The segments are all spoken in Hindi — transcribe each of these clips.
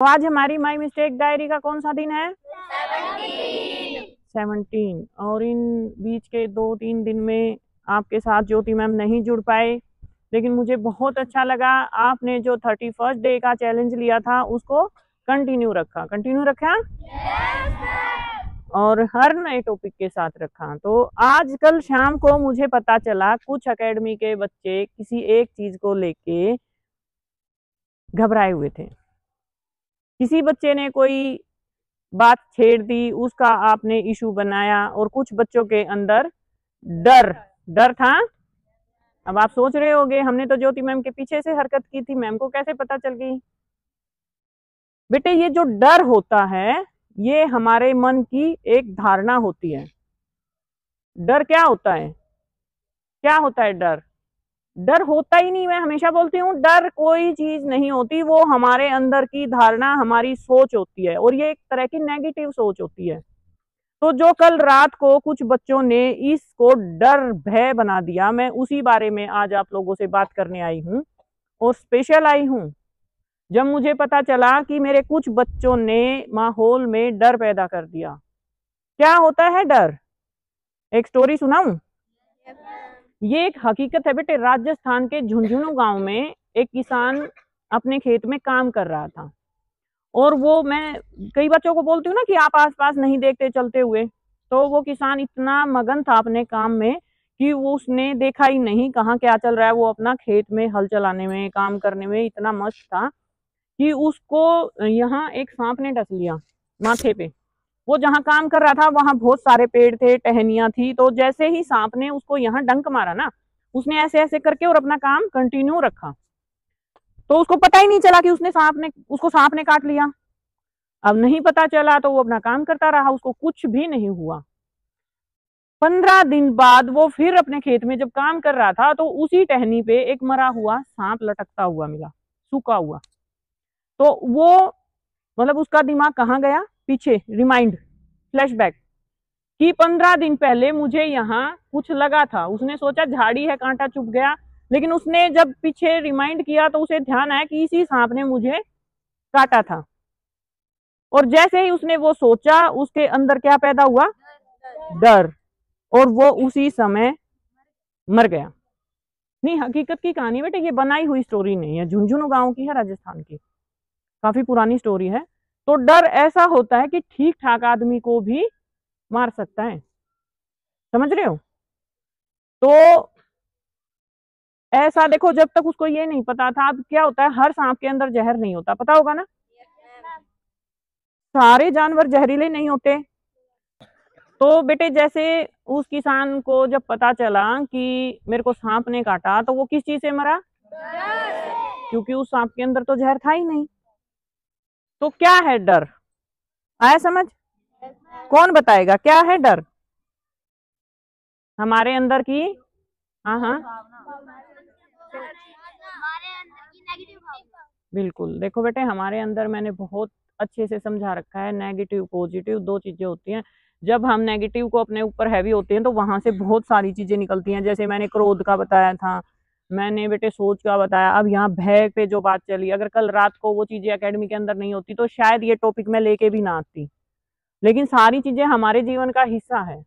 तो आज हमारी माई मिस्टेक डायरी का कौन सा दिन है? 17। और इन बीच के 2-3 दिन में आपके साथ ज्योति मैम नहीं जुड़ पाए, लेकिन मुझे बहुत अच्छा लगा आपने जो 31st डे का चैलेंज लिया था उसको कंटिन्यू रखा और हर नए टॉपिक के साथ रखा। तो आज कल शाम को मुझे पता चला कुछ एकेडमी के बच्चे किसी एक चीज को लेके घबराए हुए थे। किसी बच्चे ने कोई बात छेड़ दी, उसका आपने इशू बनाया और कुछ बच्चों के अंदर डर डर था। अब आप सोच रहे होंगे हमने तो ज्योति मैम के पीछे से हरकत की थी, मैम को कैसे पता चल गई? बेटे ये जो डर होता है ये हमारे मन की एक धारणा होती है। डर क्या होता है? क्या होता है डर? डर होता ही नहीं। मैं हमेशा बोलती हूँ डर कोई चीज नहीं होती, वो हमारे अंदर की धारणा, हमारी सोच होती है और ये एक तरह की नेगेटिव सोच होती है। तो जो कल रात को कुछ बच्चों ने इसको डर भय बना दिया, मैं उसी बारे में आज आप लोगों से बात करने आई हूँ और स्पेशल आई हूँ। जब मुझे पता चला कि मेरे कुछ बच्चों ने माहौल में डर पैदा कर दिया। क्या होता है डर? एक स्टोरी सुनाऊं? ये एक हकीकत है बेटे। राजस्थान के झुंझुनू गांव में एक किसान अपने खेत में काम कर रहा था और वो, मैं कई बच्चों को बोलती हूँ ना कि आप आसपास नहीं देखते चलते हुए, तो वो किसान इतना मगन था अपने काम में कि वो उसने देखा ही नहीं कहाँ क्या चल रहा है। वो अपना खेत में हल चलाने में, काम करने में इतना मस्त था कि उसको यहाँ एक सांप ने डस लिया माथे पे। वो जहाँ काम कर रहा था वहां बहुत सारे पेड़ थे, टहनियां थी, तो जैसे ही सांप ने उसको यहाँ डंक मारा ना, उसने ऐसे ऐसे करके और अपना काम कंटिन्यू रखा। तो उसको पता ही नहीं चला कि उसको सांप ने काट लिया। अब नहीं पता चला तो वो अपना काम करता रहा, उसको कुछ भी नहीं हुआ। 15 दिन बाद वो फिर अपने खेत में जब काम कर रहा था तो उसी टहनी पे एक मरा हुआ सांप लटकता हुआ मिला, सूखा हुआ। तो वो, मतलब उसका दिमाग कहाँ गया? पीछे रिमाइंड, फ्लैशबैक कि 15 दिन पहले मुझे यहाँ कुछ लगा था। उसने सोचा झाड़ी है, कांटा चुभ गया, लेकिन उसने जब पीछे रिमाइंड किया तो उसे ध्यान आया कि इसी सांप ने मुझे काटा था। और जैसे ही उसने वो सोचा, उसके अंदर क्या पैदा हुआ? डर। और वो उसी समय मर गया। नहीं, हकीकत की कहानी बेटे, ये बनाई हुई स्टोरी नहीं है, झुंझुनू गांव की है, राजस्थान की, काफी पुरानी स्टोरी है। तो डर ऐसा होता है कि ठीक ठाक आदमी को भी मार सकता है, समझ रहे हो? तो ऐसा देखो, जब तक उसको ये नहीं पता था, अब क्या होता है, हर सांप के अंदर जहर नहीं होता, पता होगा ना? सारे जानवर जहरीले नहीं होते। तो बेटे जैसे उस किसान को जब पता चला कि मेरे को सांप ने काटा, तो वो किस चीज से मरा? क्योंकि उस सांप के अंदर तो जहर था ही नहीं। तो क्या है डर? आया समझ? कौन बताएगा क्या है डर? हमारे अंदर की, हाँ हाँ बिल्कुल। देखो बेटे, हमारे अंदर मैंने बहुत अच्छे से समझा रखा है, नेगेटिव पॉजिटिव दो चीजें होती हैं। जब हम नेगेटिव को अपने ऊपर हैवी होते हैं तो वहां से बहुत सारी चीजें निकलती हैं। जैसे मैंने क्रोध का बताया था, मैंने बेटे सोच का बताया, अब यहाँ भय पे जो बात चली, अगर कल रात को वो चीजें एकेडमी के अंदर नहीं होती तो शायद ये टॉपिक मैं लेके भी ना आती। लेकिन सारी चीजें हमारे जीवन का हिस्सा है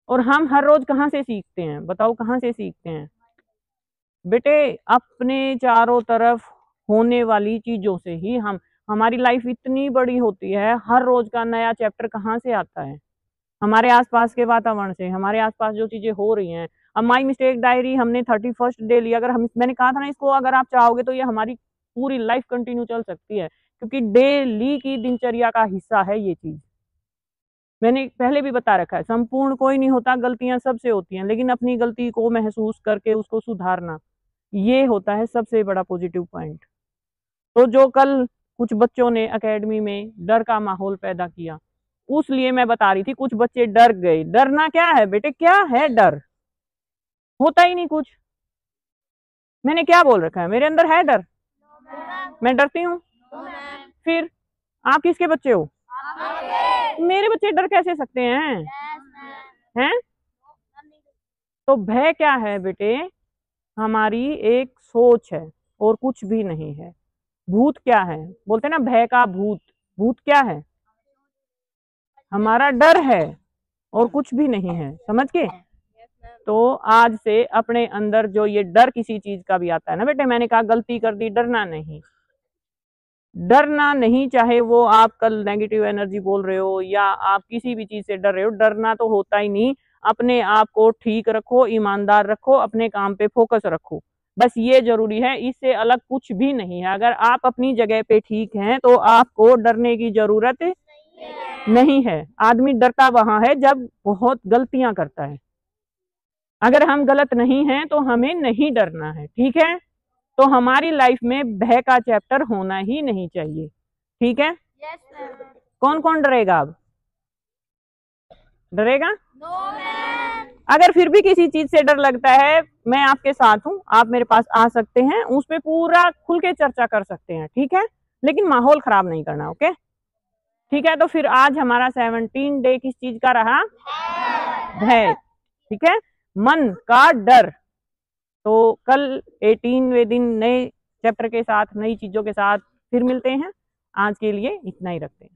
और हम हर रोज कहाँ से सीखते हैं? बताओ कहाँ से सीखते हैं? बेटे अपने चारों तरफ होने वाली चीजों से ही हम, हमारी लाइफ इतनी बड़ी होती है, हर रोज का नया चैप्टर कहाँ से आता है? हमारे आसपास के वातावरण से, हमारे आसपास जो चीजें हो रही हैं। अब माई मिस्टेक डायरी हमने 31st डे लिया, अगर हम, मैंने कहा था ना इसको, अगर आप चाहोगे तो ये हमारी पूरी लाइफ कंटिन्यू चल सकती है, क्योंकि डेली की दिनचर्या का हिस्सा है ये चीज। मैंने पहले भी बता रखा है, संपूर्ण कोई नहीं होता, गलतियां सबसे होती हैं, लेकिन अपनी गलती को महसूस करके उसको सुधारना, ये होता है सबसे बड़ा पॉजिटिव पॉइंट। तो जो कल कुछ बच्चों ने एकेडमी में डर का माहौल पैदा किया, उसलिए मैं बता रही थी, कुछ बच्चे डर गए। डरना क्या है बेटे? क्या है डर? होता ही नहीं कुछ। मैंने क्या बोल रखा है? मेरे अंदर है डर? मैं डरती हूँ? फिर आप किसके बच्चे हो? मेरे बच्चे डर कैसे सकते हैं? हैं? तो भय क्या है बेटे? हमारी एक सोच है और कुछ भी नहीं है। भूत क्या है, बोलते ना भय का भूत, भूत क्या है, हमारा डर है और कुछ भी नहीं है, समझ के। तो आज से अपने अंदर जो ये डर किसी चीज का भी आता है ना बेटे, मैंने कहा गलती कर दी, डरना नहीं, डरना नहीं, चाहे वो आप कल नेगेटिव एनर्जी बोल रहे हो या आप किसी भी चीज से डर रहे हो, डरना तो होता ही नहीं। अपने आप को ठीक रखो, ईमानदार रखो, अपने काम पे फोकस रखो, बस ये जरूरी है, इससे अलग कुछ भी नहीं है। अगर आप अपनी जगह पे ठीक हैं तो आपको डरने की जरूरत नहीं है। आदमी डरता वहां है जब बहुत गलतियां करता है। अगर हम गलत नहीं हैं तो हमें नहीं डरना है, ठीक है। तो हमारी लाइफ में भय का चैप्टर होना ही नहीं चाहिए, ठीक है। कौन कौन डरेगा अब, डरेगा? अगर फिर भी किसी चीज से डर लगता है, मैं आपके साथ हूं, आप मेरे पास आ सकते हैं, उस पर पूरा खुल के चर्चा कर सकते हैं, ठीक है, लेकिन माहौल खराब नहीं करना, ओके, ठीक है। तो फिर आज हमारा 17 डे किस चीज का रहा, भय, ठीक है, मन का डर। तो कल 18वें दिन नए चैप्टर के साथ, नई चीजों के साथ फिर मिलते हैं। आज के लिए इतना ही रखते हैं।